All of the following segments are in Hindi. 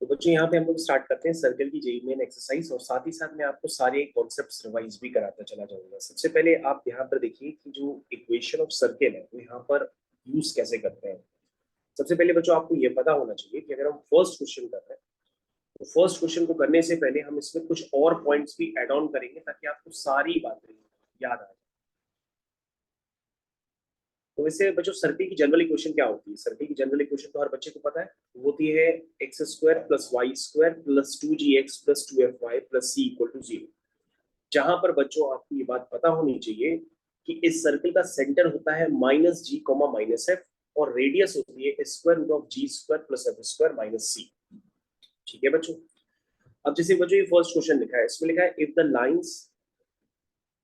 तो बच्चों यहाँ पे हम लोग स्टार्ट करते हैं सर्कल की जेई मेन एक्सरसाइज, और साथ ही साथ मैं आपको सारे कॉन्सेप्ट्स रिवाइज भी कराता चला जाऊंगा। सबसे पहले आप यहाँ पर देखिए कि जो इक्वेशन ऑफ सर्कल है वो यहाँ पर यूज कैसे करते हैं। सबसे पहले बच्चों आपको ये पता होना चाहिए कि अगर हम फर्स्ट क्वेश्चन कर रहे हैं तो फर्स्ट क्वेश्चन को करने से पहले हम इसमें कुछ और पॉइंट्स भी एड ऑन करेंगे ताकि आपको सारी बातें याद आ जाए। तो वैसे बच्चों सर्कल की जनरल इक्वेशन क्या होती है? सर्कल की जनरल इक्वेशन तो हर बच्चे को पता है, वो होती है x square plus y square plus 2gx plus 2fy plus c equal to 0। जहां पर बच्चों आपको ये बात पता होनी चाहिए कि इस सर्कल का सेंटर होता है minus G comma minus F, और रेडियस होती है square root of G square plus F square minus C. ठीक है बच्चों। अब जैसे बच्चों ये फर्स्ट क्वेश्चन लिखा है, इसमें लिखा है if the lines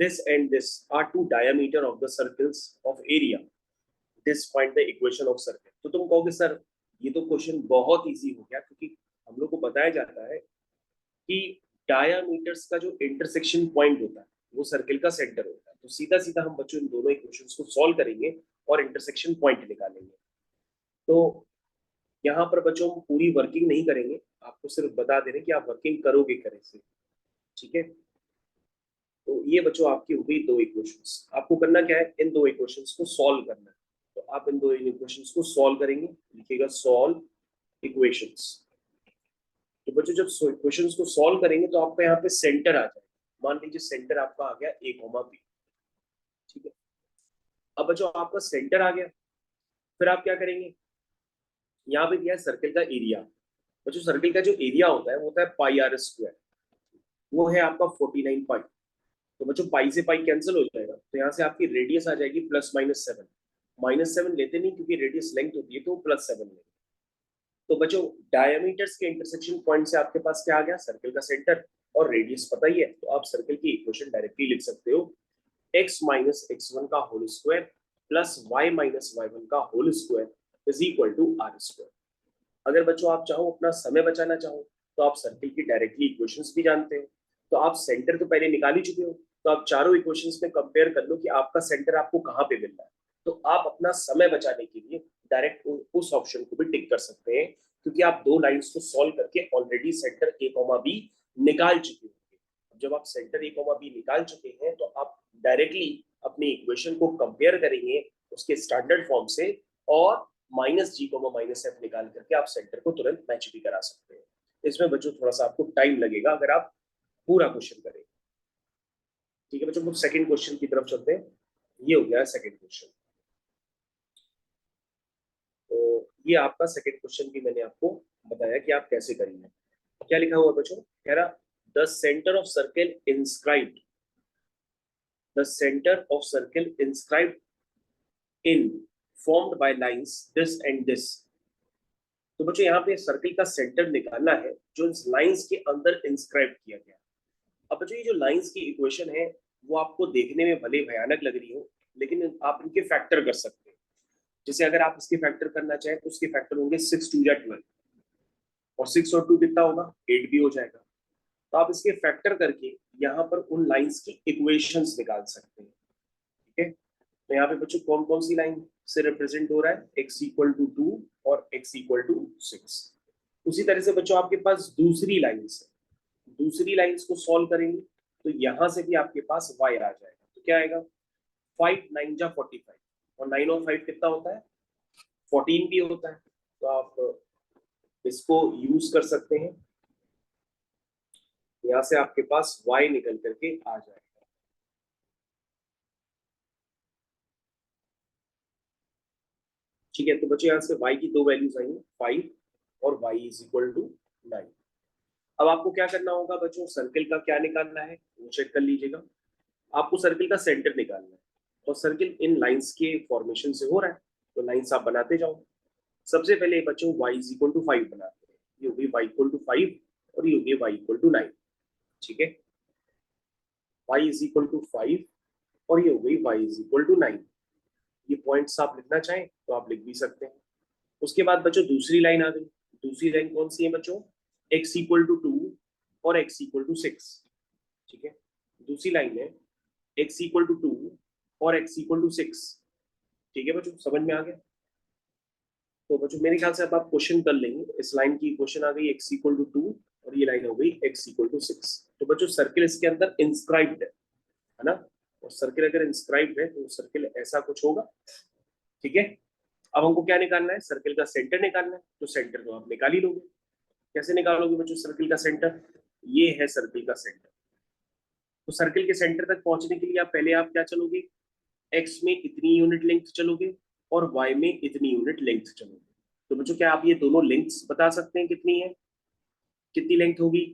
this and this are two diameter of the circles of area, this find the equation of circle। तो तुम कहोगे सर ये तो क्वेश्चन बहुत इजी हो गया, क्योंकि हम लोग को बताया जाता है कि डायामीटर्स का जो इंटरसेक्शन पॉइंट होता है वो सर्कल का सेंटर होता है। तो सीधा सीधा हम बच्चों इन दोनों इक्वेशंस को सॉल्व करेंगे और इंटरसेक्शन पॉइंट निकालेंगे। तो यहाँ पर बच्चों हम पूरी वर्किंग नहीं करेंगे, आपको सिर्फ बता दे रहे कि आप वर्किंग करोगे कैसे। ठीक है, तो ये बच्चों आपकी हो गई दो इक्वेशंस। आपको करना क्या है, इन दो इक्वेशंस को सॉल्व करना है। तो आप इन दो इक्वेशंस को सॉल्व करेंगे, लिखिएगा सॉल्व इक्वेशंस। तो बच्चों जब इक्वेशंस को सॉल्व करेंगे तो आपका यहाँ पे सेंटर आ जाएगा। मान लीजिए सेंटर आपका आ गया a कॉमा बी। ठीक है, अब बच्चों आपका सेंटर आ गया, फिर आप क्या करेंगे, यहाँ पे दिया है सर्कल का एरिया। बच्चों सर्कल का जो एरिया होता है वो होता है पाई आर स्क्वायर, वो है आपका 49 पाई। तो बच्चों पाई से पाई कैंसिल हो जाएगा, तो यहाँ से आपकी रेडियस आ जाएगी प्लस माइनस 7। माइनस 7 लेते नहीं क्योंकि रेडियस लेंथ होती है, तो प्लस 7 लेंगे। तो बच्चों डायमीटर्स के इंटरसेक्शन पॉइंट से आपके पास क्या आ गया, सर्कल का सेंटर, और रेडियस पता ही है, तो आप सर्कल की इक्वेशन डायरेक्टली लिख सकते हो x माइनस x1 का whole square plus y minus y1 का whole square is equal to r square. अगर बच्चों आप चाहो अपना समय बचाना चाहो तो आप सर्कल की डायरेक्टली इक्वेशंस भी जानते हो, तो आप सेंटर तो पहले निकाल ही चुके हो, तो आप चारों इक्वेशंस में कंपेयर कर लो कि आपका सेंटर आपको कहाँ पे मिल रहा है। तो आप अपना समय बचाने के लिए डायरेक्ट उस ऑप्शन को भी टिक कर सकते हैं, क्योंकि आप दो लाइंस को सॉल्व करके ऑलरेडी सेंटर ए कॉमा बी निकाल चुके होंगे। जब आप सेंटर ए कॉमा बी निकाल चुके हैं तो आप डायरेक्टली अपनी इक्वेशन को कंपेयर करेंगे उसके स्टैंडर्ड फॉर्म से, और माइनस जी को माइनस एफ निकाल करके आप सेंटर को तुरंत मैच भी करा सकते हैं। इसमें बच्चों थोड़ा सा आपको टाइम लगेगा अगर आप पूरा क्वेश्चन करें। ठीक है बच्चों, हम सेकंड क्वेश्चन की तरफ चलते हैं। ये हो गया सेकंड क्वेश्चन। तो ये आपका सेकंड क्वेश्चन भी मैंने आपको बताया कि आप कैसे करेंगे। क्या लिखा हुआ बच्चों, कह रहा the centre of circle inscribed, the centre of circle inscribed in formed by lines this and this. तो बच्चों यहाँ पे सर्कल का सेंटर निकालना है जो इस लाइंस के अंदर इंस्क्राइब किया गया। अब बच्चों ये जो लाइंस की इक्वेशन है वो आपको देखने में भले भयानक लग रही हो, लेकिन आप इनके फैक्टर कर सकते हैं। जैसे अगर आप इसके फैक्टर करना चाहें तो उसके फैक्टर होंगे 6 2 या 12, और 6 और 2 कितना होगा, 8 भी हो जाएगा। तो आप इसके फैक्टर करके यहाँ पर उन लाइंस की इक्वेशंस निकाल सकते हैं। ठीक है, तो यहाँ पे बच्चों कौन कौन सी लाइन से रिप्रेजेंट हो रहा है, x इक्वल टू 2 और x इक्वल टू 6। उसी तरह से बच्चों आपके पास दूसरी लाइंस है, दूसरी लाइंस को सॉल्व करेंगे तो यहां से भी आपके पास y आ जाएगा। तो क्या आएगा, 5 9 जा 45, और 9 और 5 कितना होता है, 14 भी होता है। तो आप इसको यूज कर सकते हैं, यहां से आपके पास y निकल करके आ जाएगा। ठीक है, तो बच्चों यहाँ से y की दो वैल्यूज आई 5 और y इज इक्वल टू 9। अब आपको क्या करना होगा बच्चों, सर्कल का क्या निकालना है वो चेक कर लीजिएगा। आपको सर्कल का सेंटर निकालना है, और सर्कल इन लाइंस के फॉर्मेशन से हो रहा है, तो लाइंस आप बनाते जाओ। सबसे पहले बच्चों y इज इक्वल टू 5 बनाते हैं, ये होगी y इक्वल टू 5 और ये होगी y इक्वल टू 9। ठीक है, y इज इक्वल टू 5 और ये हो गई y इज इक्वल टू 9। ये पॉइंट्स आप लिखना चाहें तो आप लिख भी सकते हैं। उसके बाद बच्चों दूसरी लाइन आ गई। दूसरी लाइन कौन सी है बच्चों, x इक्वल टू 2 और x इक्वल टू 6। ठीक है, दूसरी लाइन है x इक्वल टू 2 और x इक्वल टू 6। ठीक है बच्चों, समझ में आ गया। तो बच्चों मेरे ख्याल से अब आप क्वेश्चन कर लेंगे। इस लाइन की इक्वेशन आ गई x इक्वल टू 2 और ये लाइन हो गई x इक्वल टू 6। तो बच्चों सर्किल इसके अंदर इंस्क्राइब्ड है ना, और सर्किल अगर इंस्क्राइब्ड है तो सर्किल ऐसा कुछ होगा। ठीक है, अब हमको क्या निकालना है, सर्किल का सेंटर निकालना है। तो सेंटर तो आप निकाल ही लोगे। कैसे निकालोगे बच्चों सर्किल का सेंटर, ये है सर्किल का सेंटर। तो सर्किल के सेंटर तक पहुंचने के लिए आप पहले आप क्या चलोगे, एक्स में इतनी यूनिट लेंथ चलोगे और वाई में इतनी यूनिट लेंथ चलोगे। तो बच्चों क्या आप ये दोनों लेंथ्स बता सकते हैं कितनी है, कितनी लेंथ होगी,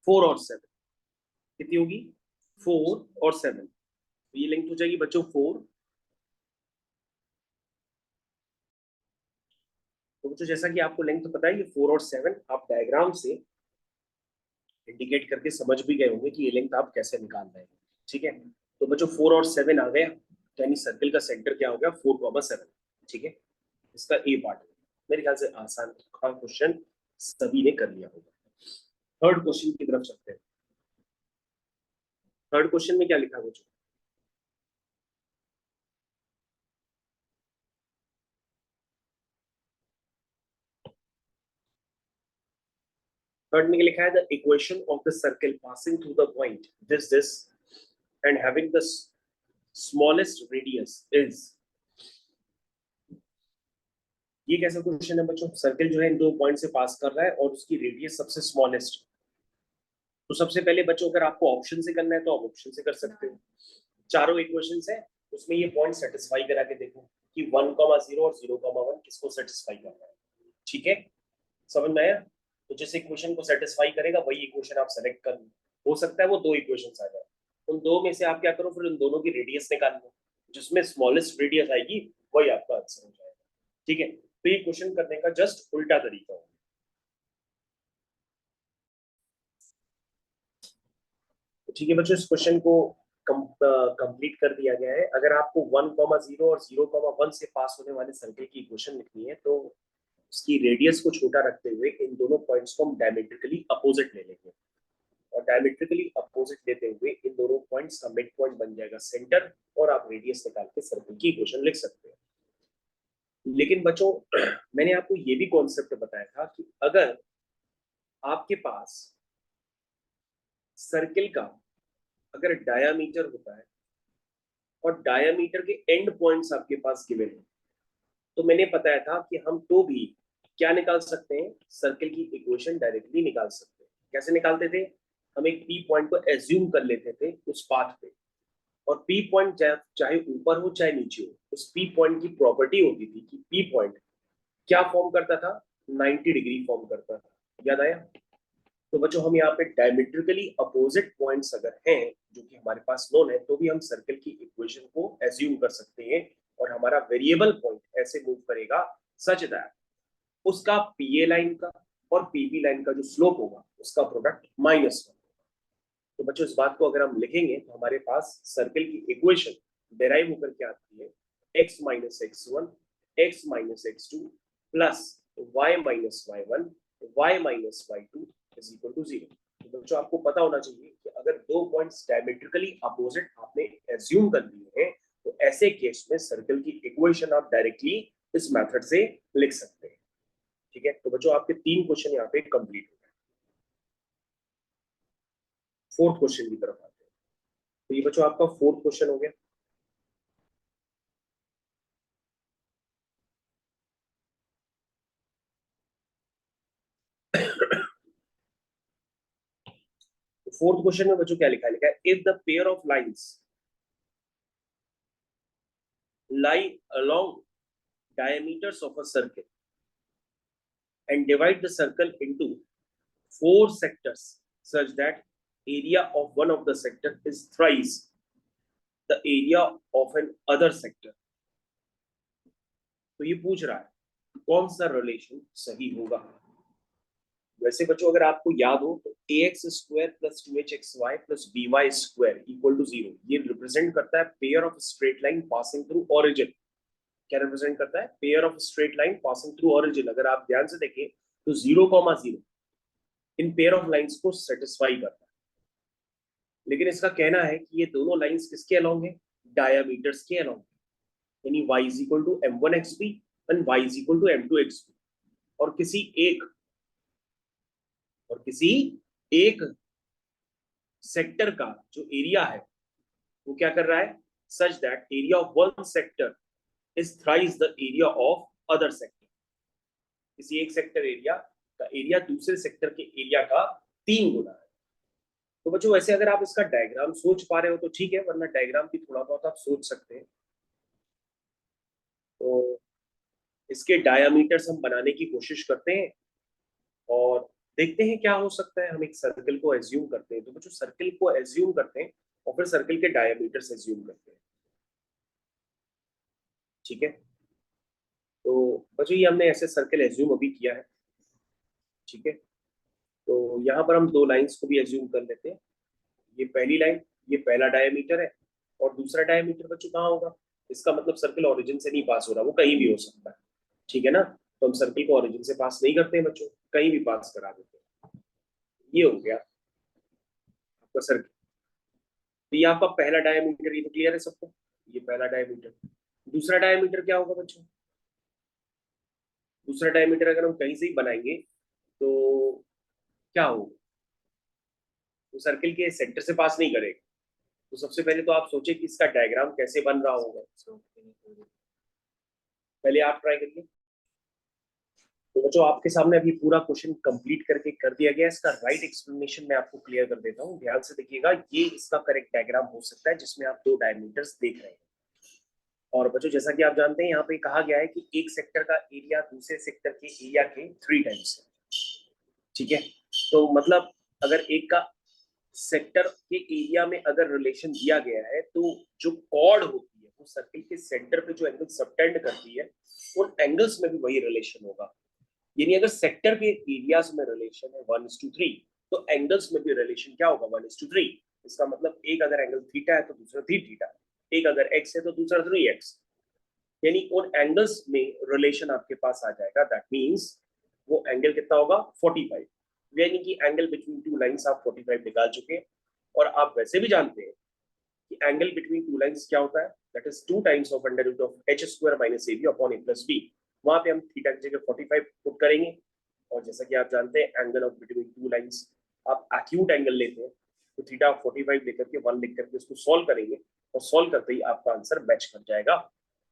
4 और 7 कितनी होगी, 4 और 7। तो ये लेंथ हो जाएगी बच्चों 4। तो बच्चों जैसा कि आपको लेंथ तो पता है, ये 4 और 7 आप डायग्राम से इंडिकेट करके समझ भी गए होंगे कि ये लेंथ आप कैसे निकाल रहे हैं। ठीक है, तो बच्चों 4 और 7 आ गया, यानी सर्किल का सेंटर क्या हो गया, 4, 7। ठीक है, इसका ए पार्ट मेरे ख्याल से आसान क्वेश्चन सभी ने कर लिया होगा। थर्ड क्वेश्चन की तरफ चलते हैं। थर्ड क्वेश्चन में क्या लिखा है बच्चों, थर्ड में लिखा है the equation of the circle passing through the point this and having the smallest radius is. ये कैसा क्वेश्चन है बच्चों, सर्किल जो है इन दो पॉइंट से पास कर रहा है और उसकी रेडियस सबसे स्मॉलेस्ट। तो सबसे पहले बच्चों अगर आपको ऑप्शन से करना है तो आप ऑप्शन से कर सकते हो। चारों इक्वेशंस है, उसमें ये पॉइंट सेटिस्फाई करा के देखो कि 1,0 और 0,1 किसको सेटिस्फाई करना है। ठीक है, समझ में आया। तो जिस इक्वेशन को सेटिस्फाई करेगा वही इक्वेशन आप सेलेक्ट कर लो। हो सकता है वो दो इक्वेशंस आ जाए, उन दो में से आप क्या करो, फिर उन दोनों की रेडियस निकाल लो, जिसमें स्मॉलेस्ट रेडियस आएगी वही आपका आंसर हो जाएगा। ठीक है, तो ये क्वेश्चन करने का जस्ट उल्टा तरीका है। ठीक है बच्चों, इस क्वेश्चन को कंप्लीट कर दिया गया है। अगर आपको 1,0 और 0,1 से पास होने वाले सर्किल की इक्वेशन लिखनी है तो उसकी रेडियस को छोटा रखते हुए इन दोनों पॉइंट्स को हम डायमेट्रिकली अपोजिट ले लेंगे, और डायमेट्रिकली अपोजिट लेते हुए इन दोनों पॉइंट्स का मिड पॉइंट बन जाएगा सेंटर, और आप रेडियस निकाल के सर्किल की इक्वेशन लिख सकते हैं। लेकिन बच्चों मैंने आपको ये भी कॉन्सेप्ट बताया था कि अगर आपके पास सर्किल का अगर डायामीटर होता है और डायामीटर के एंड पॉइंट्स आपके पास गिवन है, तो मैंने बताया था कि हम तो भी क्या निकाल सकते हैं, सर्किल की इक्वेशन डायरेक्टली निकाल सकते हैं। कैसे निकालते थे, हम एक पी पॉइंट को एज्यूम कर लेते थे उस पाथ पे, और पी पॉइंट चाहे ऊपर हो चाहे नीचे हो, उस पी पॉइंट की प्रॉपर्टी होती थी कि पी पॉइंट क्या फॉर्म करता था, 90 डिग्री फॉर्म करता था। याद आया। तो बच्चों हम यहाँ पे डायमेट्रिकली अपोजिट पॉइंट्स अगर हैं जो कि हमारे पास नोन है, तो भी हम सर्किल की इक्वेशन को एज्यूम कर सकते हैं, और हमारा वेरिएबल पॉइंट ऐसे मूव करेगा सच दैट उसका पीए लाइन का और पीबी लाइन का जो स्लोप होगा उसका प्रोडक्ट -1। तो बच्चों इस बात को अगर हम लिखेंगे तो हमारे पास सर्किल की इक्वेशन डेराइव होकर क्या आती है, x-x1 x-x2 plus y-y1 y-y2 is equal to 0। तो बच्चों आपको पता होना चाहिए कि अगर दो पॉइंट्स डायमेट्रिकली अपोजिट आपने एज्यूम कर लिए हैं तो ऐसे केस में सर्किल की इक्वेशन आप डायरेक्टली इस मेथड से लिख सकते हैं। ठीक है, तो बच्चों आपके 3 क्वेश्चन यहाँ पे कंप्लीट हो गए। फोर्थ क्वेश्चन की तरफ आते हैं। तो ये बच्चों आपका फोर्थ क्वेश्चन हो गया। फोर्थ क्वेश्चन में बच्चों क्या लिखा है, लिखा है if the pair of lines lie along diameters of a circle and divide the circle into 4 sectors such that area of one of the sector is thrice the area of an other sector। तो ये पूछ रहा है कौन सा रिलेशन सही होगा। वैसे बच्चों अगर आपको याद हो तो ax² plus 2hxy plus by² equal to 0 ये रिप्रेजेंट करता है pair of straight line passing through origin. क्या रिप्रेजेंट करता है, pair of straight line passing through origin. अगर आप ध्यान से देखें तो 0,0 इन पेयर ऑफ लाइंस को सेटिस्फाई करता है। लेकिन इसका कहना है कि ये दोनों लाइंस किसके अलोंग है, डायामीटर्स के अलोंग। यानी y is equal to m1xb and y is equal to m2xb। और किसी एक सेक्टर का जो एरिया है वो क्या कर रहा है, such that area of one sector is thrice the area of other sector. किसी एक सेक्टर एरिया का एरिया दूसरे सेक्टर के एरिया का 3 गुना है। तो बच्चों वैसे अगर आप इसका डायग्राम सोच पा रहे हो तो ठीक है, वरना डायग्राम भी थोड़ा बहुत आप सोच सकते हैं। तो इसके डायामीटर्स हम बनाने की कोशिश करते हैं और देखते हैं क्या हो सकता है। हम एक सर्कल को एज्यूम करते हैं, तो बच्चों सर्कल को एज्यूम करते हैं और फिर सर्कल के डायामीटर्स एज्यूम करते हैं, ठीक है। तो बच्चों ये हमने ऐसे सर्कल एज्यूम अभी किया है, ठीक है। तो यहाँ पर हम 2 लाइंस को भी एज्यूम कर लेते हैं। ये पहली लाइन, ये पहला डायमीटर है और दूसरा डायमीटर बच्चों कहाँ होगा, इसका मतलब सर्कल ओरिजिन से नहीं पास हो रहा, वो कहीं भी हो सकता है, ठीक है ना। तो हम सर्कल को ओरिजिन से पास नहीं करते हैं बच्चों, कहीं भी पास करा देते हैं। ये हो गया आपका सर्कल। तो ये आपका पहला डायमीटर, ये तो क्लियर है सबको, ये पहला डायमीटर। दूसरा डायमीटर क्या होगा बच्चों, दूसरा डायमीटर अगर हम कहीं से ही बनाएंगे तो क्या होगा, वो सर्कल के सेंटर से पास नहीं करेगा। तो सबसे पहले तो आप सोचे कि इसका डायग्राम कैसे बन रहा होगा, पहले आप ट्राई करिए। तो बच्चों आपके सामने अभी पूरा क्वेश्चन कंप्लीट करके कर दिया गया। इसका राइट एक्सप्लेनेशन मैं आपको क्लियर कर देता हूँ, ध्यान से देखिएगा। ये इसका करेक्ट डायग्राम हो सकता है जिसमें आप 2 डायमीटर्स देख रहे हैं। और बच्चों जैसा कि आप जानते हैं यहाँ पे कहा गया है कि एक सेक्टर का एरिया दूसरे सेक्टर के एरिया के 3 टाइम्स है, ठीक है। तो मतलब अगर एक का सेक्टर के एरिया में अगर रिलेशन दिया गया है तो जो कॉर्ड होती है वो सर्कल के सेंटर पे जो एंगल सबटेंड करती है उन एंगल्स में भी वही रिलेशन होगा। यानी अगर सेक्टर के एरियाज में रिलेशन है 1:3 तो एंगल्स में भी रिलेशन क्या होगा 1:3। इसका मतलब एक अगर एंगल थीटा है तो दूसरा 3 थीटा, एक अगर एक्स है तो दूसरा 3x, यानी उन एंगल्स में रिलेशन आपके पास आ जाएगा। दैट मींस वो एंगल कितना होगा 45, यानी कि एंगल बिटवीन 2 लाइंस आप 45 निकाल चुके हैं। और आप वैसे भी जानते हैं कि एंगल बिटवीन 2 लाइंस क्या होता है, that is 2 times of under root of h² minus ab upon a plus b। वहां पे हम थीटा की जगह 45 पुट करेंगे। और जैसा कि आप जानते हैं एंगल ऑफ बिटवीन 2 लाइंस आप एक्यूट एंगल लेते हैं, तो थीटा 45 लेकर के 1 लिख करके उसको सॉल्व करेंगे और सॉल्व करते ही आपका आंसर मैच कर जाएगा।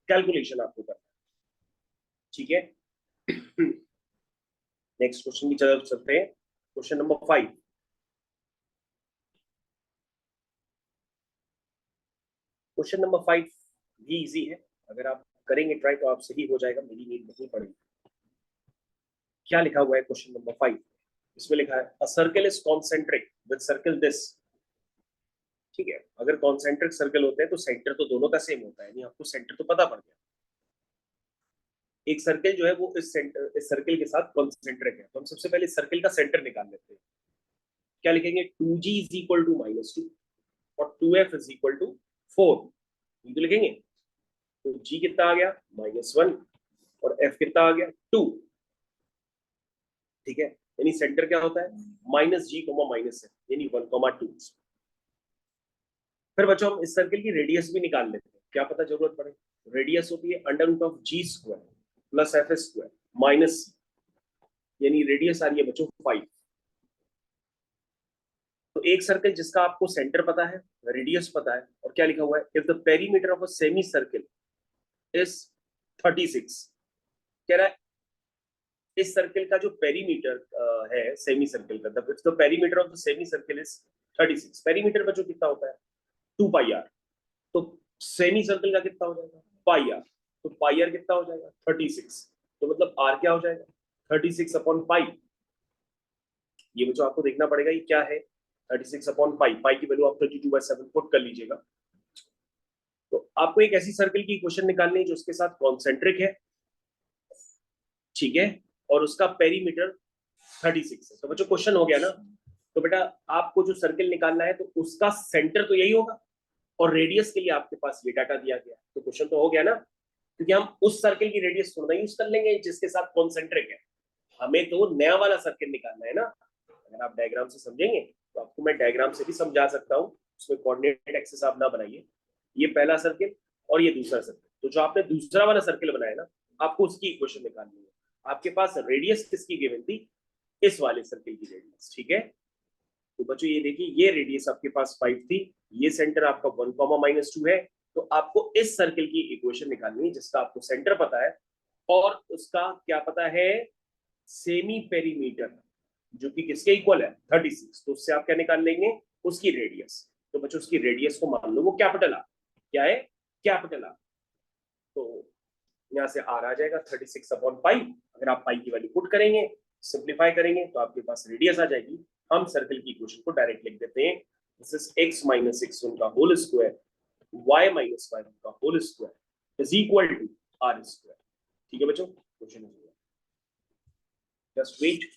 कैलकुलेशन आपको करना है, ठीक है। नेक्स्ट क्वेश्चन की तरफ चलते हैं। Question number 5। क्वेश्चन नंबर 5 भी इजी है, अगर आप करेंगे ट्राई तो आप सही हो जाएगा, मेरी नीड नहीं पड़ेगी। क्या लिखा हुआ है क्वेश्चन नंबर 5, इसमें लिखा है a circle is concentric with circle this, ठीक है। अगर कॉन्सेंट्रिक सर्कल होते हैं तो सेंटर तो दोनों का सेम होता है, नहीं आपको सेंटर तो पता पड़ गया। एक सर्कल जो है वो इस सर्कल के साथ कॉन्सेंट्रिक है, तो हम सबसे पहले सर्कल का सेंटर निकाल लेते हैं। क्या लिखेंगे, 2g इज इक्वल टू -2 और 2f इज इक्वल टू 4, ये तो लिखेंगे। तो g कितना आ गया -1 और f कितना आ गया 2, ठीक है। यानी सेंटर क्या होता है -g, -f, यानी 1,2। फिर बच्चों हम इस सर्कल की रेडियस भी निकाल लेते हैं, क्या पता जरूरत पड़े। रेडियस होती है under root of g² plus f² minus, यानी रेडियस आ रही है बच्चों 5। तो एक सर्कल जिसका आपको सेंटर पता है, रेडियस पता है, और क्या लिखा हुआ है, if the perimeter of a semi circle is 36, कह रहा है इस सर्कल का जो पेरीमीटर है सेमी सर्कल का, the perimeter of the semi circle is 36। Perimeter बच्चों कितना होता है 2πr, तो सेमी सर्कल का कितना हो जाएगा πr, तो πr कितना हो जाएगा 36, तो मतलब r क्या हो जाएगा 36/π। ये बच्चों आपको देखना पड़ेगा ये क्या है 36/π, पाई की वैल्यू आप 32/7 पुट कर लीजिएगा। तो आपको एक ऐसी सर्कल की इक्वेशन निकालनी है जो उसके साथ कॉन्सेंट्रिक है, ठीक है, और उसका पेरीमीटर 36 है। तो बच्चों क्वेश्चन हो गया ना। तो बेटा आपको जो सर्कल निकालना है तो उसका सेंटर तो यही होगा और रेडियस के लिए आपके पास ये डाटा दिया गया, तो क्वेश्चन तो हो गया ना, क्योंकि हम उस सर्कल की रेडियस थोड़ा यूज कर लेंगे जिसके साथ कॉन्सेंट्रिक है, हमें तो नया वाला सर्कल निकालना है ना। अगर आप डायग्राम से समझेंगे तो आपको मैं डायग्राम से भी समझा सकता हूँ, उसमें कोऑर्डिनेट एक्सिस आप ना बनाइए। ये पहला सर्कल और ये दूसरा सर्कल, तो जो आपने दूसरा वाला सर्किल बनाया ना, आपको उसकी इक्वेशन निकालनी है। आपके पास रेडियस किसकी गिवन थी? इस वाले सर्किल की रेडियस, ठीक है। तो बच्चों ये देखिए, ये रेडियस आपके पास 5 थी, ये सेंटर आपका 1, -2 है। तो आपको इस सर्किल की इक्वेशन निकालनी है जिसका आपको सेंटर पता है और उसका क्या पता है, सेमी पेरीमीटर, जो कि किसके इक्वल है, 36। तो उससे आप क्या निकाल लेंगे, उसकी रेडियस। तो बच्चों उसकी रेडियस को मान लो वो कैपिटल आर, क्या है, कैपिटल आर। तो यहाँ से आर आ जाएगा 36/पाई। अगर आप पाई की वैल्यू पुट करेंगे, सिंप्लीफाई करेंगे, तो आपके पास रेडियस आ जाएगी। हम सर्कल की इक्वेशन को डायरेक्ट लिख देते हैं, दिस इज x - x1 का होल स्क्वायर y - y1 का whole square is equal to r square. ठीक है बच्चों, क्वेश्चन जस्ट वेट।